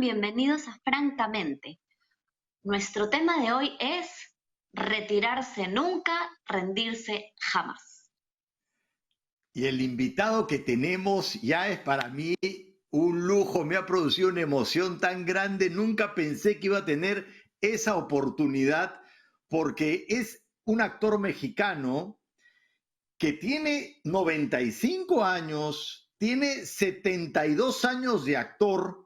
Bienvenidos a Francamente. Nuestro tema de hoy es retirarse nunca, rendirse jamás. Y el invitado que tenemos ya es para mí un lujo, me ha producido una emoción tan grande, nunca pensé que iba a tener esa oportunidad porque es un actor mexicano que tiene 95 años, tiene 72 años de actor,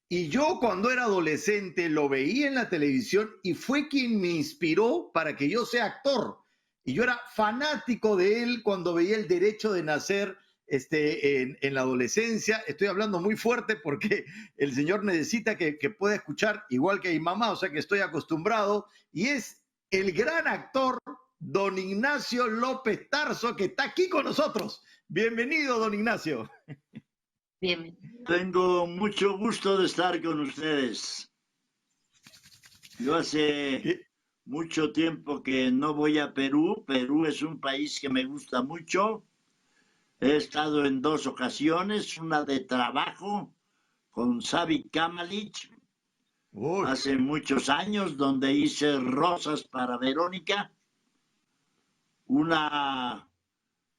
y yo cuando era adolescente lo veía en la televisión y fue quien me inspiró para que yo sea actor. Y yo era fanático de él cuando veía El Derecho de Nacer en la adolescencia. Estoy hablando muy fuerte porque el señor necesita que pueda escuchar igual que mi mamá, o sea que estoy acostumbrado. Y es el gran actor don Ignacio López Tarso, que está aquí con nosotros. Bienvenido, don Ignacio. Bien. Tengo mucho gusto de estar con ustedes. Yo hace mucho tiempo que no voy a Perú. Perú es un país que me gusta mucho. He estado en 2 ocasiones, una de trabajo con Xavi Kamalich hace muchos años, donde hice Rosas para Verónica, una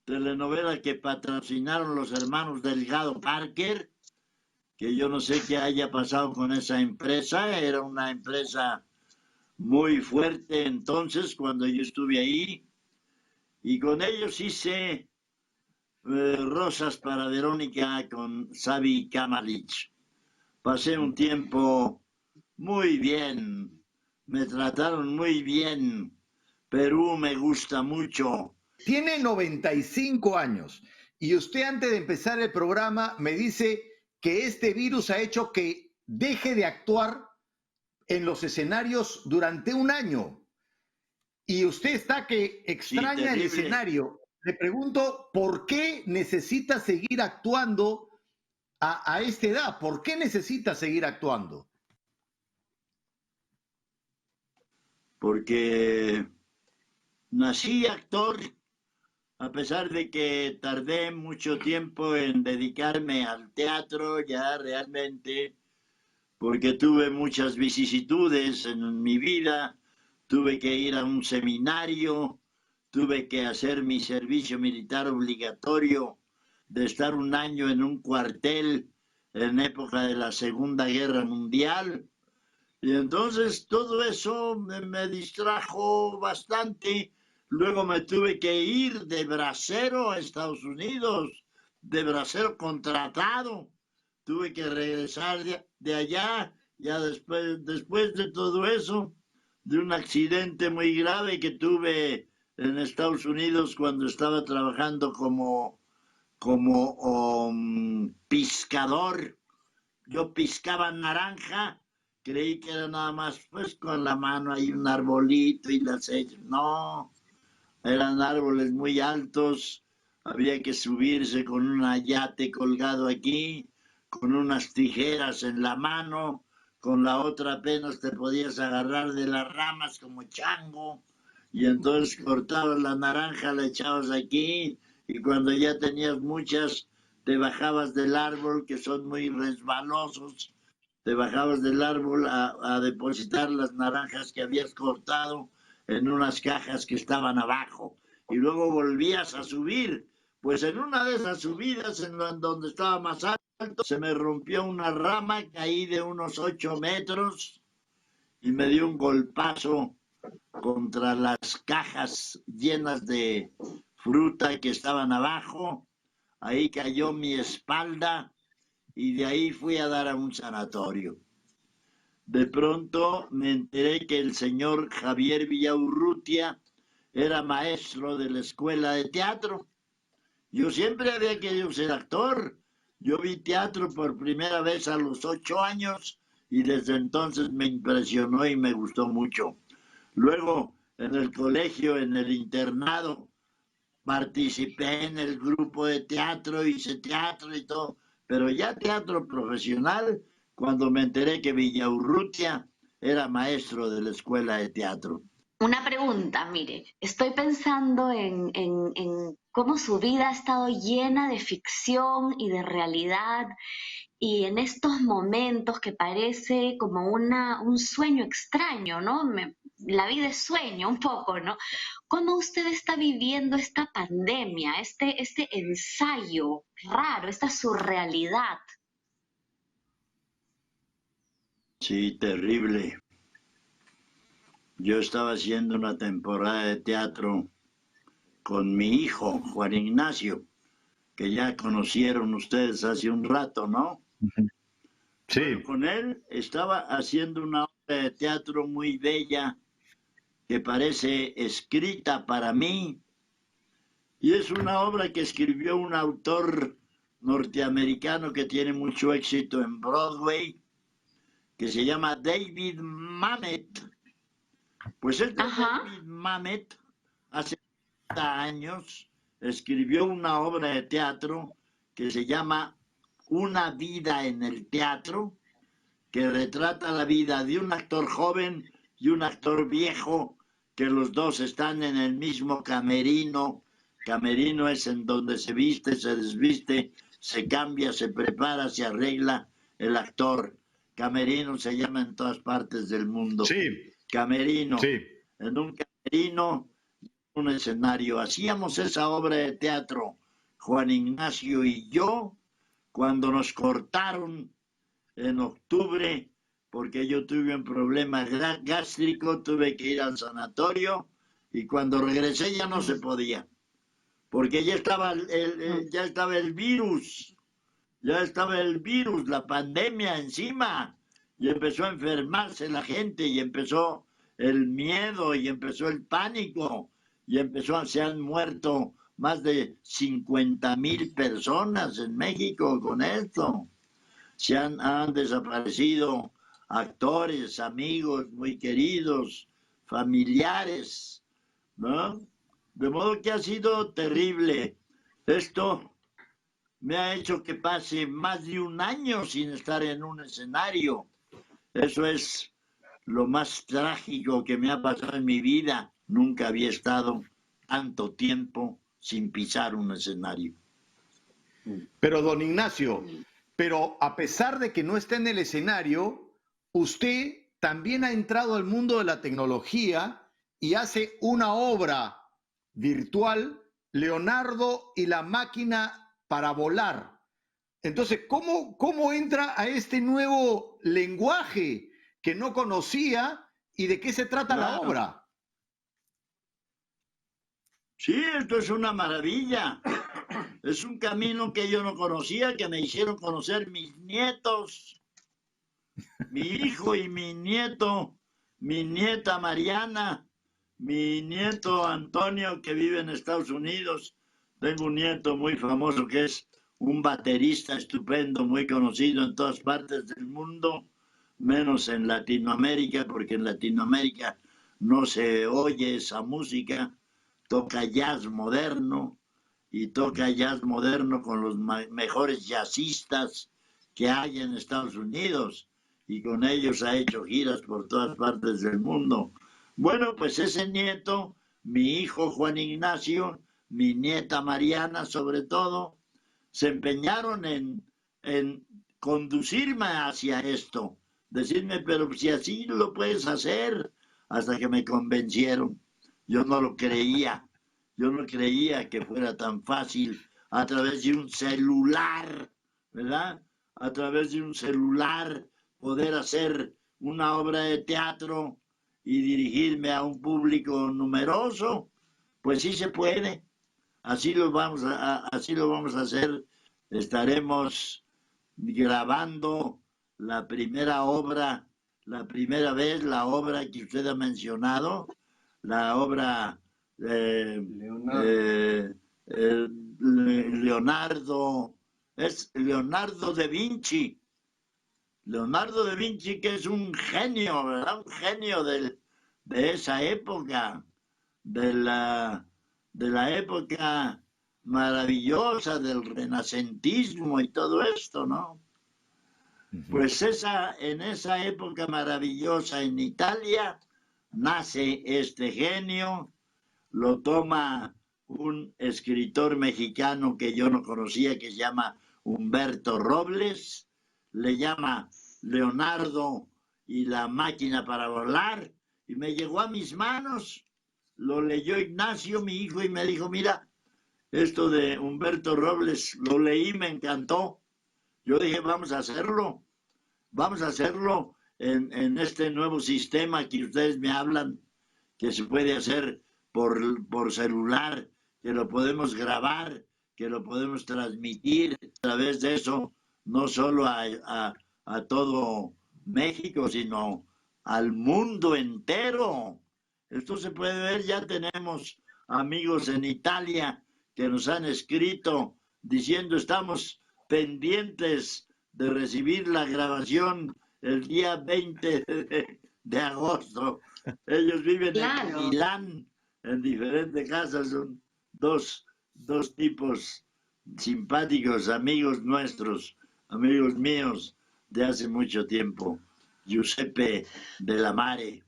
telenovela que patrocinaron los hermanos Delgado Parker, que yo no sé qué haya pasado con esa empresa. Era una empresa muy fuerte entonces cuando yo estuve ahí, y con ellos hice Rosas para Verónica con Xavi Kamalich. Pasé un tiempo muy bien, me trataron muy bien. Perú me gusta mucho. Tiene 95 años y usted antes de empezar el programa me dice que este virus ha hecho que deje de actuar en los escenarios durante un año. Y usted está que extraña el escenario. Le pregunto, ¿por qué necesita seguir actuando a esta edad? ¿Por qué necesita seguir actuando? Porque nací actor, a pesar de que tardé mucho tiempo en dedicarme al teatro ya realmente, porque tuve muchas vicisitudes en mi vida. Tuve que ir a un seminario, tuve que hacer mi servicio militar obligatorio, de estar un año en un cuartel en época de la Segunda Guerra Mundial. Y entonces todo eso me distrajo bastante. Luego me tuve que ir de bracero a Estados Unidos, de bracero contratado. Tuve que regresar de allá, ya después de todo eso, de un accidente muy grave que tuve en Estados Unidos cuando estaba trabajando como pescador. Yo piscaba naranja, creí que era nada más pues con la mano ahí un arbolito y las sellas. No, eran árboles muy altos, había que subirse con un ayate colgado aquí, con unas tijeras en la mano, con la otra apenas te podías agarrar de las ramas como chango, y entonces cortabas la naranja, la echabas aquí, y cuando ya tenías muchas, te bajabas del árbol, que son muy resbalosos, te bajabas del árbol a depositar las naranjas que habías cortado en unas cajas que estaban abajo, y luego volvías a subir. Pues en una de esas subidas, donde estaba más alto, se me rompió una rama, caí de unos 8 metros y me dio un golpazo contra las cajas llenas de fruta que estaban abajo. Ahí cayó mi espalda y de ahí fui a dar a un sanatorio. De pronto me enteré que el señor Javier Villaurrutia era maestro de la escuela de teatro. Yo siempre había querido ser actor. Yo vi teatro por primera vez a los 8 años y desde entonces me impresionó y me gustó mucho. Luego, en el colegio, en el internado, participé en el grupo de teatro, hice teatro y todo, pero ya teatro profesional, cuando me enteré que Villaurrutia era maestro de la escuela de teatro. Una pregunta, mire, estoy pensando en cómo su vida ha estado llena de ficción y de realidad, y en estos momentos que parece como un sueño extraño, ¿no? La vida es sueño un poco, ¿no? ¿Cómo usted está viviendo esta pandemia, este ensayo raro, esta surrealidad? Sí, terrible. Yo estaba haciendo una temporada de teatro con mi hijo, Juan Ignacio, que ya conocieron ustedes hace un rato, ¿no? Bueno, Sí, con él estaba haciendo una obra de teatro muy bella que parece escrita para mí, y es una obra que escribió un autor norteamericano que tiene mucho éxito en Broadway, que se llama David Mamet. Pues este Ajá. David Mamet hace 30 años escribió una obra de teatro que se llama Una vida en el teatro, que retrata la vida de un actor joven y un actor viejo, que los dos están en el mismo camerino. Camerino es en donde se viste, se desviste, se cambia, se prepara, se arregla el actor. Camerino se llama en todas partes del mundo. sí, Camerino. sí. En un camerino, un escenario. Hacíamos esa obra de teatro, Juan Ignacio y yo, cuando nos cortaron en octubre, porque yo tuve un problema gástrico, tuve que ir al sanatorio y cuando regresé ya no se podía, porque ya estaba el virus, la pandemia encima, y empezó a enfermarse la gente, y empezó el miedo, y empezó el pánico, se han muerto más de 50,000 personas en México con esto. Han desaparecido actores, amigos muy queridos, familiares, ¿no? De modo que ha sido terrible. Esto me ha hecho que pase más de un año sin estar en un escenario. Eso es lo más trágico que me ha pasado en mi vida. Nunca había estado tanto tiempo sin pisar un escenario. Pero don Ignacio, pero a pesar de que no está en el escenario, usted también ha entrado al mundo de la tecnología y hace una obra virtual, Leonardo y la máquina para volar. Entonces, ¿cómo entra a este nuevo lenguaje que no conocía y de qué se trata la Claro. obra? Sí, esto es una maravilla. Es un camino que yo no conocía, que me hicieron conocer mis nietos, mi hijo y mi nieto, mi nieta Mariana, mi nieto Antonio, que vive en Estados Unidos. Tengo un nieto muy famoso que es un baterista estupendo, muy conocido en todas partes del mundo, menos en Latinoamérica, porque en Latinoamérica no se oye esa música. Toca jazz moderno, y toca jazz moderno con los mejores jazzistas que hay en Estados Unidos, y con ellos ha hecho giras por todas partes del mundo. Bueno, pues ese nieto, mi hijo Juan Ignacio, mi nieta Mariana sobre todo, se empeñaron en conducirme hacia esto, decirme, pero si así lo puedes hacer, hasta que me convencieron. Yo no lo creía, yo no creía que fuera tan fácil a través de un celular, ¿verdad? A través de un celular poder hacer una obra de teatro y dirigirme a un público numeroso. Pues sí se puede. Así lo vamos a hacer. Estaremos grabando la primera obra, la primera vez, la obra que usted ha mencionado, la obra eh, eh, Leonardo, es Leonardo da Vinci. Leonardo da Vinci, que es un genio, ¿verdad? Un genio de esa época, de la época maravillosa del renacentismo y todo esto, ¿no? Pues en esa época maravillosa en Italia nace este genio, lo toma un escritor mexicano que yo no conocía, que se llama Humberto Robles, le llama Leonardo y la máquina para volar, y me llegó a mis manos. Lo leyó Ignacio, mi hijo, y me dijo, mira, esto de Humberto Robles, lo leí, me encantó. Yo dije, vamos a hacerlo en este nuevo sistema que ustedes me hablan, que se puede hacer por celular, que lo podemos grabar, que lo podemos transmitir a través de eso, no solo a todo México, sino al mundo entero. Esto se puede ver, ya tenemos amigos en Italia que nos han escrito diciendo estamos pendientes de recibir la grabación el día 20 de agosto. Ellos viven Claro. en Milán, en diferentes casas, son dos tipos simpáticos, amigos nuestros, amigos míos de hace mucho tiempo, Giuseppe de la Mare.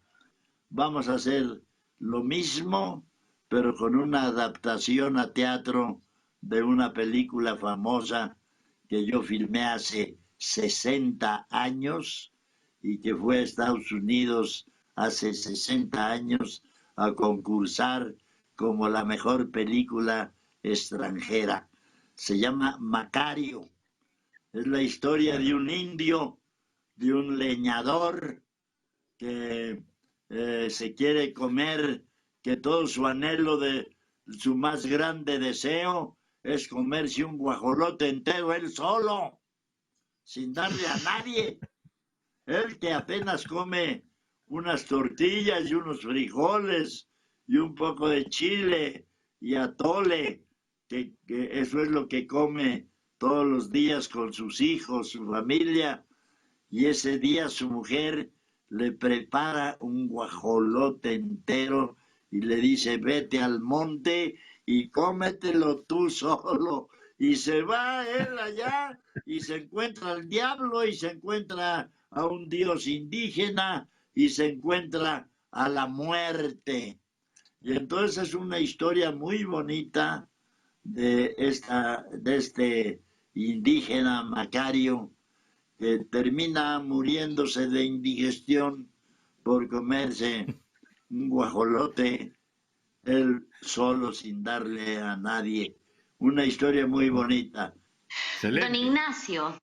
Vamos a hacer lo mismo, pero con una adaptación a teatro de una película famosa que yo filmé hace 60 años y que fue a Estados Unidos hace 60 años a concursar como la mejor película extranjera. Se llama Macario. Es la historia de un indio, de un leñador que se quiere comer, que todo su anhelo de su más grande deseo es comerse un guajolote entero él solo, sin darle a nadie. Él que apenas come unas tortillas y unos frijoles y un poco de chile y atole, que eso es lo que come todos los días con sus hijos, su familia, y ese día su mujer le prepara un guajolote entero y le dice, vete al monte y cómetelo tú solo. Y se va él allá y se encuentra al diablo y se encuentra a un dios indígena y se encuentra a la muerte. Y entonces es una historia muy bonita de este indígena Macario, que termina muriéndose de indigestión por comerse un guajolote, él solo sin darle a nadie. Una historia muy bonita. Don Ignacio,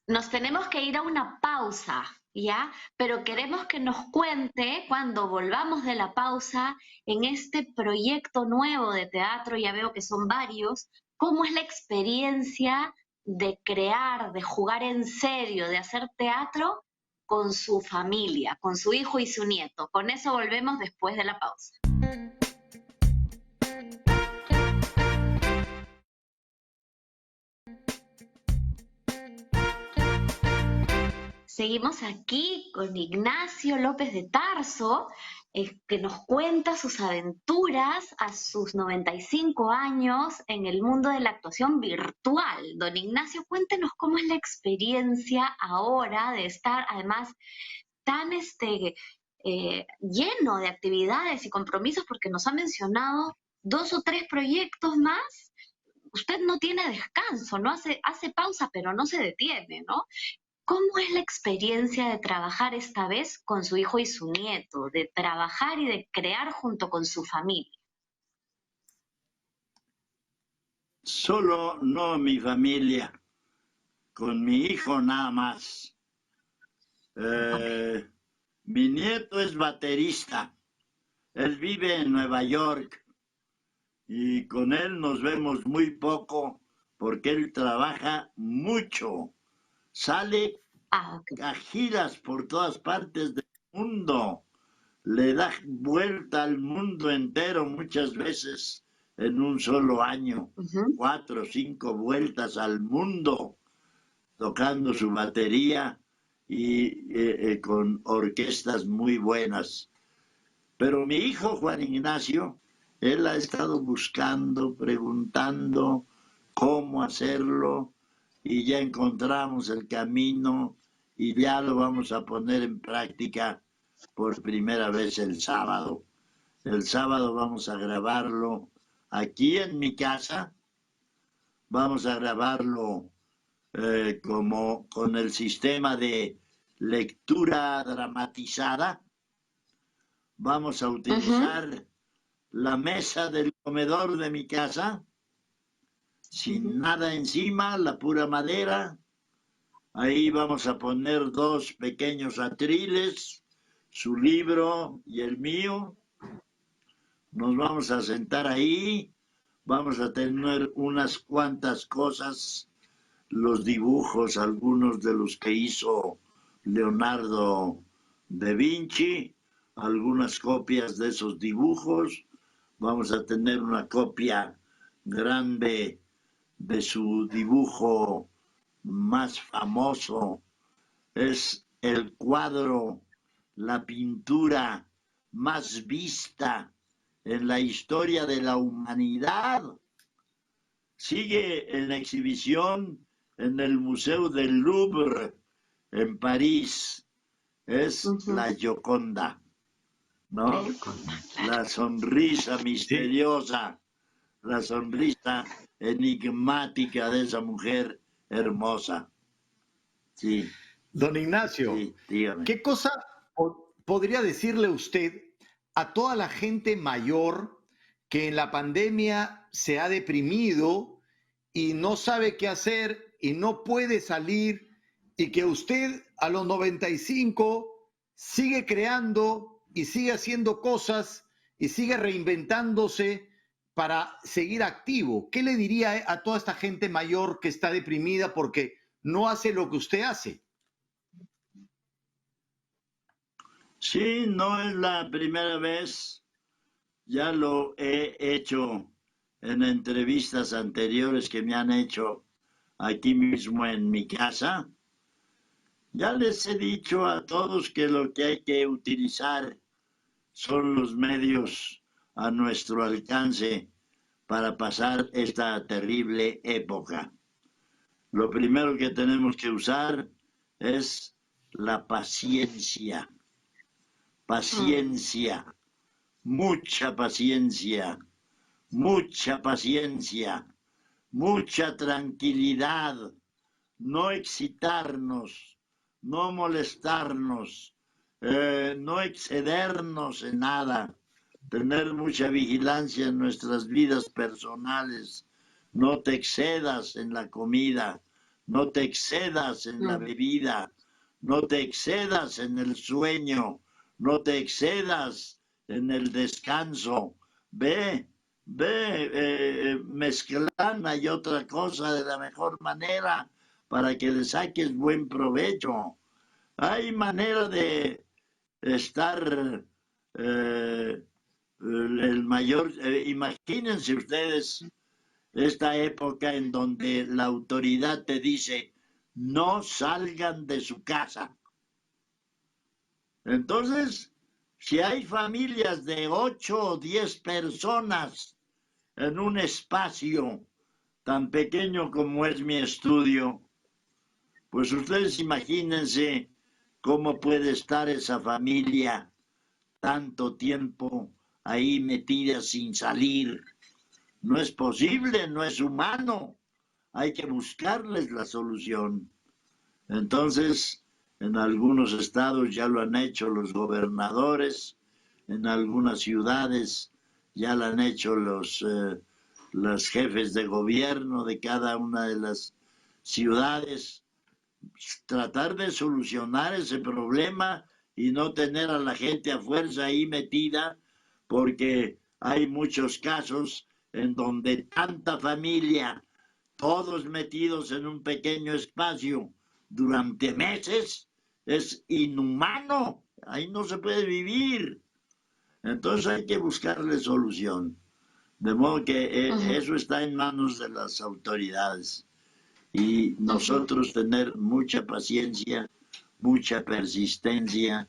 nos tenemos que ir a una pausa, ¿ya? Pero queremos que nos cuente cuando volvamos de la pausa en este proyecto nuevo de teatro, ya veo que son varios, cómo es la experiencia de crear, de jugar en serio, de hacer teatro con su familia, con su hijo y su nieto. Con eso volvemos después de la pausa. Seguimos aquí con Ignacio López de Tarso, que nos cuenta sus aventuras a sus 95 años en el mundo de la actuación virtual. Don Ignacio, cuéntenos cómo es la experiencia ahora de estar además tan lleno de actividades y compromisos, porque nos ha mencionado 2 o 3 proyectos más. Usted no tiene descanso, no hace pausa, pero no se detiene, ¿no? ¿Cómo es la experiencia de trabajar esta vez con su hijo y su nieto, de trabajar y de crear junto con su familia? Solo no mi familia, con mi hijo nada más. Mi nieto es baterista, él vive en Nueva York y con él nos vemos muy poco porque él trabaja mucho. Sale a giras por todas partes del mundo, le da vuelta al mundo entero muchas veces en un solo año, 4 o 5 vueltas al mundo, tocando su batería y con orquestas muy buenas. Pero mi hijo Juan Ignacio, él ha estado buscando, preguntando cómo hacerlo, y ya encontramos el camino y ya lo vamos a poner en práctica por primera vez el sábado. El sábado vamos a grabarlo aquí en mi casa, vamos a grabarlo como con el sistema de lectura dramatizada. Vamos a utilizar la mesa del comedor de mi casa, sin nada encima, la pura madera. Ahí vamos a poner 2 pequeños atriles, su libro y el mío. Nos vamos a sentar ahí, vamos a tener unas cuantas cosas, los dibujos, algunos de los que hizo Leonardo da Vinci, algunas copias de esos dibujos. Vamos a tener una copia grande de su dibujo más famoso. Es el cuadro, la pintura más vista en la historia de la humanidad. Sigue en exhibición en el Museo del Louvre, en París. Es la Gioconda, ¿no? La sonrisa misteriosa, la sonrisa enigmática de esa mujer hermosa. Sí. Don Ignacio, Sí, dígame. ¿qué cosa podría decirle usted a toda la gente mayor que en la pandemia se ha deprimido y no sabe qué hacer y no puede salir, y que usted a los 95 sigue creando y sigue haciendo cosas y sigue reinventándose para seguir activo? ¿Qué le diría a toda esta gente mayor que está deprimida porque no hace lo que usted hace? Sí, no es la primera vez, ya lo he hecho en entrevistas anteriores que me han hecho aquí mismo en mi casa. Ya les he dicho a todos que lo que hay que utilizar son los medios a nuestro alcance para pasar esta terrible época. Lo primero que tenemos que usar es la paciencia. Paciencia, mucha paciencia, mucha paciencia, mucha tranquilidad, no excitarnos, no molestarnos, no excedernos en nada, tener mucha vigilancia en nuestras vidas personales. No te excedas en la comida, no te excedas en la bebida, no te excedas en el sueño, no te excedas en el descanso. Ve mezclando y otra cosa de la mejor manera para que le saques buen provecho. Hay manera de estar el mayor, imagínense ustedes esta época en donde la autoridad te dice no salgan de su casa. Entonces, si hay familias de 8 o 10 personas en un espacio tan pequeño como es mi estudio, pues ustedes imagínense cómo puede estar esa familia tanto tiempo ahí metida sin salir. No es posible, no es humano. Hay que buscarles la solución. Entonces, en algunos estados ya lo han hecho los gobernadores, en algunas ciudades ya lo han hecho los jefes de gobierno de cada una de las ciudades. Tratar de solucionar ese problema y no tener a la gente a fuerza ahí metida, porque hay muchos casos en donde tanta familia, todos metidos en un pequeño espacio durante meses, es inhumano, ahí no se puede vivir. Entonces hay que buscarle solución. De modo que eso está en manos de las autoridades. Y nosotros tener mucha paciencia, mucha persistencia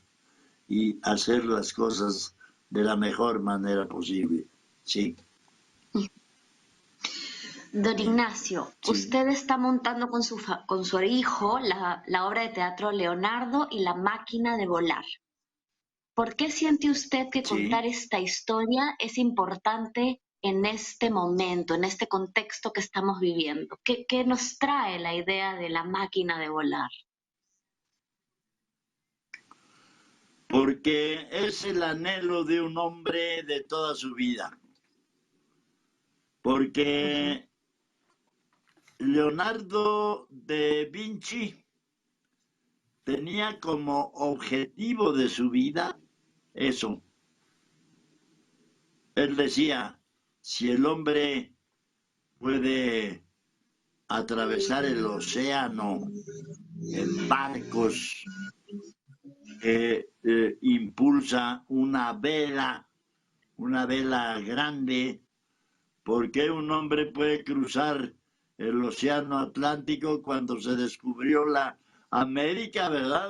y hacer las cosas de la mejor manera posible. Sí. Don Ignacio, Sí. usted está montando con su hijo la obra de teatro Leonardo y la máquina de volar. ¿Por qué siente usted que Sí. contar esta historia es importante en este momento, en este contexto que estamos viviendo? ¿Qué nos trae la idea de la máquina de volar? Porque es el anhelo de un hombre de toda su vida. Porque Leonardo da Vinci tenía como objetivo de su vida eso. Él decía, si el hombre puede atravesar el océano en barcos que impulsa una vela grande, ¿por qué un hombre puede cruzar el océano Atlántico cuando se descubrió la América, verdad?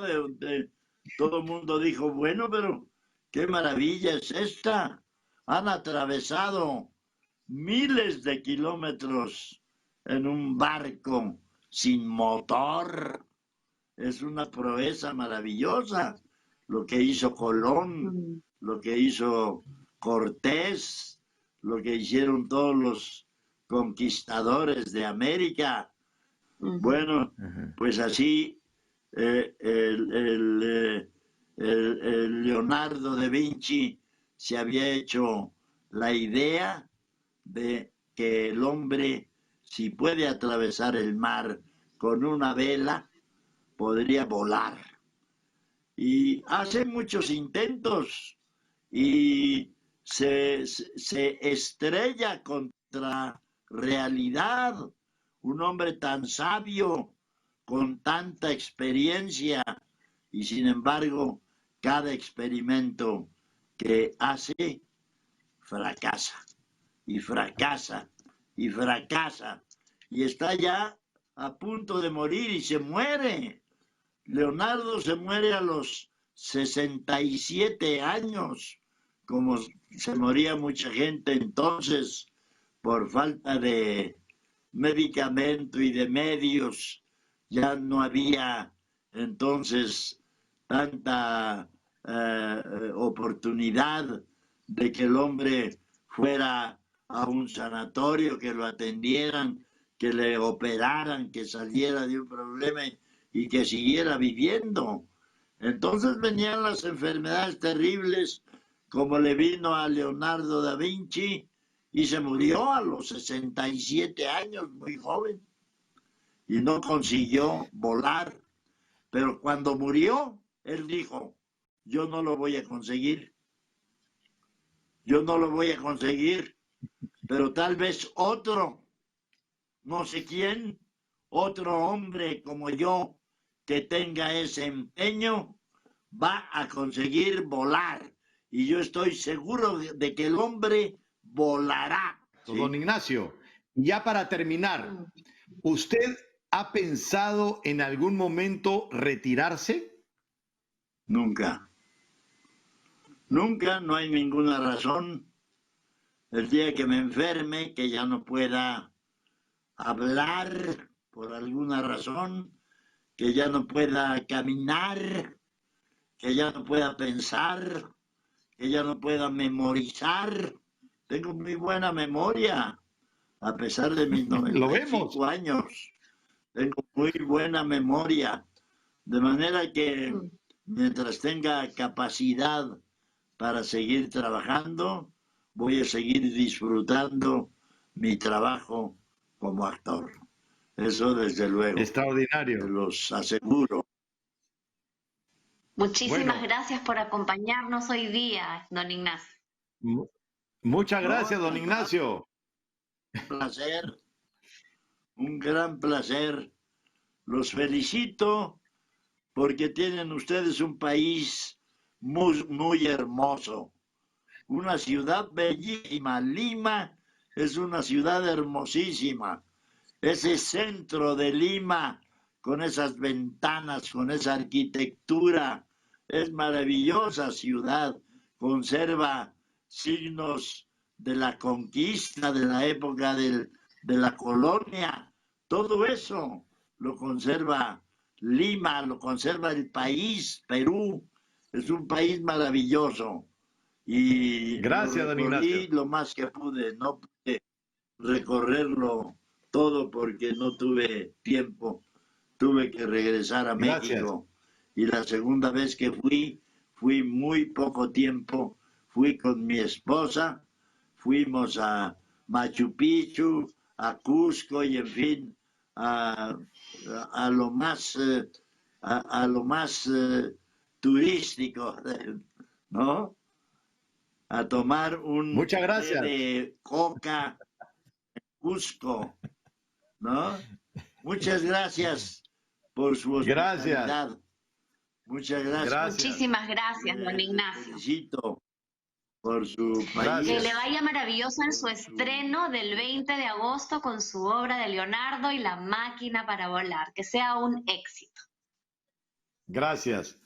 Todo el mundo dijo, bueno, pero qué maravilla es esta. Han atravesado miles de kilómetros en un barco sin motor. Es una proeza maravillosa lo que hizo Colón, lo que hizo Cortés, lo que hicieron todos los conquistadores de América. Bueno, pues así el Leonardo da Vinci se había hecho la idea de que el hombre, si puede atravesar el mar con una vela, podría volar. Y hace muchos intentos y se estrella contra realidad. Un hombre tan sabio, con tanta experiencia, y sin embargo, cada experimento que hace fracasa, y fracasa, y fracasa, y está ya a punto de morir y se muere. Leonardo se muere a los 67 años, como se moría mucha gente entonces por falta de medicamento y de medios. Ya no había entonces tanta oportunidad de que el hombre fuera a un sanatorio, que lo atendieran, que le operaran, que saliera de un problema y que siguiera viviendo. Entonces venían las enfermedades terribles, como le vino a Leonardo da Vinci, y se murió a los 67 años, muy joven, y no consiguió volar. Pero cuando murió, él dijo, yo no lo voy a conseguir, yo no lo voy a conseguir, pero tal vez otro, no sé quién, otro hombre como yo, que tenga ese empeño, va a conseguir volar. Y yo estoy seguro de que el hombre volará. ¿Sí? Don Ignacio, ya para terminar, ¿usted ha pensado en algún momento retirarse? Nunca. Nunca, no hay ninguna razón. El día que me enferme, que ya no pueda hablar por alguna razón, que ya no pueda caminar, que ya no pueda pensar, que ya no pueda memorizar. Tengo muy buena memoria, a pesar de mis 95 años. Tengo muy buena memoria, de manera que mientras tenga capacidad para seguir trabajando, voy a seguir disfrutando mi trabajo como actor. Eso desde luego. Extraordinario. Se los aseguro. Muchísimas gracias por acompañarnos hoy día, don Ignacio. Muchas gracias, don Ignacio. Un placer, un gran placer. Los felicito porque tienen ustedes un país muy, muy hermoso. Una ciudad bellísima. Lima es una ciudad hermosísima. Ese centro de Lima, con esas ventanas, con esa arquitectura, es maravillosa ciudad. Conserva signos de la conquista, de la época de la colonia. Todo eso lo conserva Lima, lo conserva el país, Perú. Es un país maravilloso. y lo Gracias, don recorrí Ignacio. lo más que pude. No pude recorrerlo todo porque no tuve tiempo. Tuve que regresar a Gracias. México. Y la segunda vez que fui muy poco tiempo. Fui con mi esposa, fuimos a Machu Picchu, a Cusco y en fin, a, a lo más, a lo más turístico, ¿no? A tomar un Muchas té gracias. de coca, Cusco, ¿no? Muchas gracias por su Gracias. hospitalidad. Muchas gracias. Gracias. Muchísimas gracias, don Les Ignacio. felicito por su Que le Gracias. país, vaya maravilloso en su por su... estreno del 20 de agosto con su obra de Leonardo y la máquina para volar. Que sea un éxito. Gracias.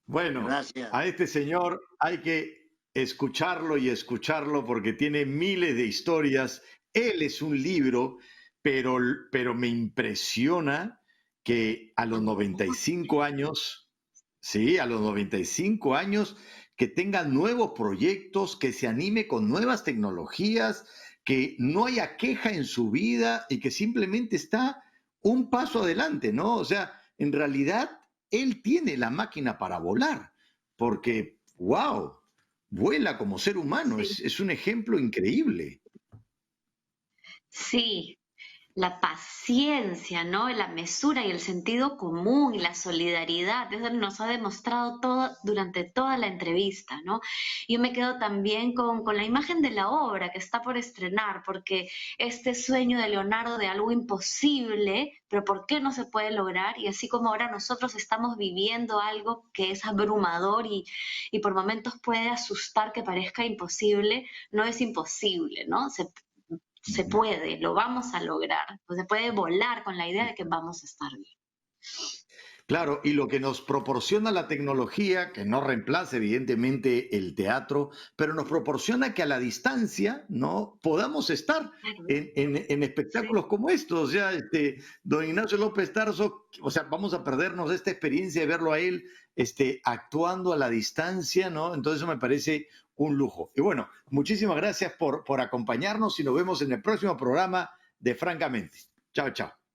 Bueno, Gracias. a este señor hay que escucharlo y escucharlo porque tiene miles de historias. Él es un libro, pero me impresiona que a los 95 años, sí, a los 95 años, que tenga nuevos proyectos, que se anime con nuevas tecnologías, que no haya queja en su vida y que simplemente está un paso adelante, ¿no? O sea, en realidad él tiene la máquina para volar, porque, wow, vuela como ser humano, Sí, es un ejemplo increíble. sí, la paciencia, ¿no? La mesura y el sentido común y la solidaridad, eso nos ha demostrado todo durante toda la entrevista, ¿no? Yo me quedo también con la imagen de la obra que está por estrenar, porque este sueño de Leonardo de algo imposible, pero ¿por qué no se puede lograr? Y así como ahora nosotros estamos viviendo algo que es abrumador y por momentos puede asustar que parezca imposible, no es imposible, ¿no? Se puede, lo vamos a lograr. Pues se puede volar con la idea de que vamos a estar bien. Claro, y lo que nos proporciona la tecnología, que no reemplaza evidentemente el teatro, pero nos proporciona que a la distancia, ¿no? Podamos estar Claro, en sí. espectáculos como estos. O sea, don Ignacio López Tarso, o sea, vamos a perdernos esta experiencia de verlo a él actuando a la distancia, ¿no? Entonces eso me parece un lujo. Y bueno, muchísimas gracias por acompañarnos y nos vemos en el próximo programa de Francamente. Chao, chao.